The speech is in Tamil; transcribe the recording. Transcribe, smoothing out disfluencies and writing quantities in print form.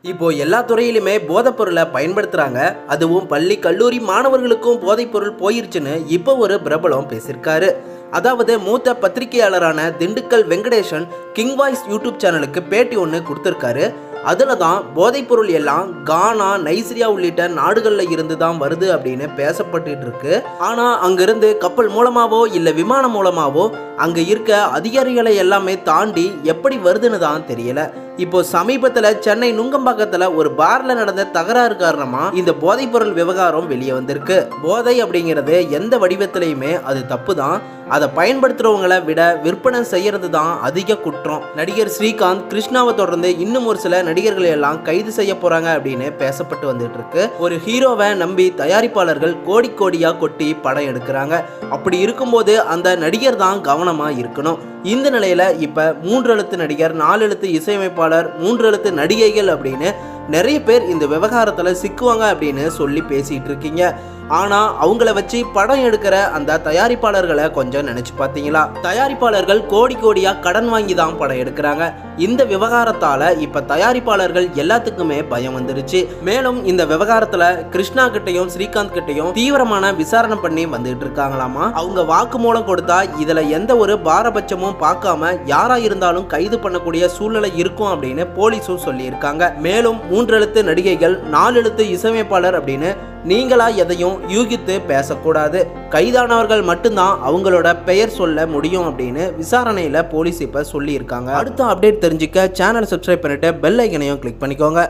இப்போ எல்லா துறையிலுமே போதைப் பொருளை பயன்படுத்துறாங்க. அதுவும் பள்ளி கல்லூரி மாணவர்களுக்கும் போதைப் பொருள் போயிருச்சுன்னு இப்போ ஒரு பிரபலம் பேசியிருக்காரு. அதாவது மூத்த பத்திரிகையாளரான Dindigul Venkatesan king voice YouTube சேனலுக்கு பேட்டி ஒன்று கொடுத்துருக்காரு. அதில் தான் போதைப்பொருள் எல்லாம் கானா, நைஜீரியா உள்ளிட்ட நாடுகளில் இருந்து தான் வருது அப்படின்னு பேசப்பட்டு இருக்கு. ஆனால் அங்கிருந்து கப்பல் மூலமாவோ இல்லை விமானம் மூலமாவோ அங்கே இருக்க அதிகாரிகளை எல்லாமே தாண்டி எப்படி வருதுன்னு தான் தெரியல. இப்போ சமீபத்தில் சென்னை நுங்கம்பாக்கத்தில் ஒரு பார்ல நடந்த தகராறு காரணமா இந்த போதைப்பொருள் விவகாரம் வெளியே வந்திருக்கு. போதை அப்படிங்கிறது எந்த வடிவத்திலையுமே அது தப்பு தான். அதை பயன்படுத்துறவங்களை விட விற்பனை செய்யறது தான் அதிக குற்றம். நடிகர் ஸ்ரீகாந்த், கிருஷ்ணாவை தொடர்ந்து இன்னும் ஒரு சில நடிகர்களை எல்லாம் கைது செய்ய போறாங்க அப்படின்னு பேசப்பட்டு வந்துட்டு இருக்கு. ஒரு ஹீரோவை நம்பி தயாரிப்பாளர்கள் கோடி கோடியா கொட்டி படம் எடுக்கிறாங்க. அப்படி இருக்கும்போது அந்த நடிகர் தான் கவனமா இருக்கணும். இந்த நிலையில இப்ப 3 எழுத்து நடிகர், 4 எழுத்து இசையமைப்பாளர், 3 எழுத்து நடிகைகள் அப்படின்னு நிறைய பேர் இந்த விவகாரத்துல சிக்குவாங்க அப்படின்னு சொல்லி பேசிட்டு இருக்கீங்க. ஆனா அவங்கள வச்சு படம் எடுக்கிற அந்த தயாரிப்பாளர்களை கொஞ்சம் நினைச்சு பார்த்தீங்களா? தயாரிப்பாளர்கள் கோடி கோடியா கடன் வாங்கி தான் படம் எடுக்கிறாங்க. இந்த விவகாரத்தால இப்ப தயாரிப்பாளர்கள் எல்லாத்துக்குமே பயம் வந்துருச்சு. மேலும் இந்த விவகாரத்துல கிருஷ்ணா கிட்டையும் ஸ்ரீகாந்த் கிட்டையும் தீவிரமான விசாரணை பண்ணி வந்துட்டு இருக்காங்களாமா. அவங்க வாக்குமூலம் கொடுத்தா இதுல எந்த ஒரு பாரபட்சமும் பார்க்காம யாரா இருந்தாலும் கைது பண்ணக்கூடிய சூழ்நிலை இருக்கும் அப்படின்னு போலீஸும் சொல்லி இருக்காங்க. மேலும் 3 எழுத்து நடிகைகள், 4 எழுத்து இசையமைப்பாளர் அப்படின்னு நீங்களா எதையும் யூகித்து பேசக்கூடாது. கைதானவர்கள் மட்டும்தான் அவங்களோட பெயர் சொல்ல முடியும் அப்படின்னு விசாரணையில போலீஸ் இப்ப சொல்லி இருக்காங்க. அடுத்த அப்டேட் தெரிஞ்சுக்க சேனல் சப்ஸ்கிரைப் பண்ணிட்டு பெல் ஐக்கனையும் கிளிக் பண்ணிக்கோங்க.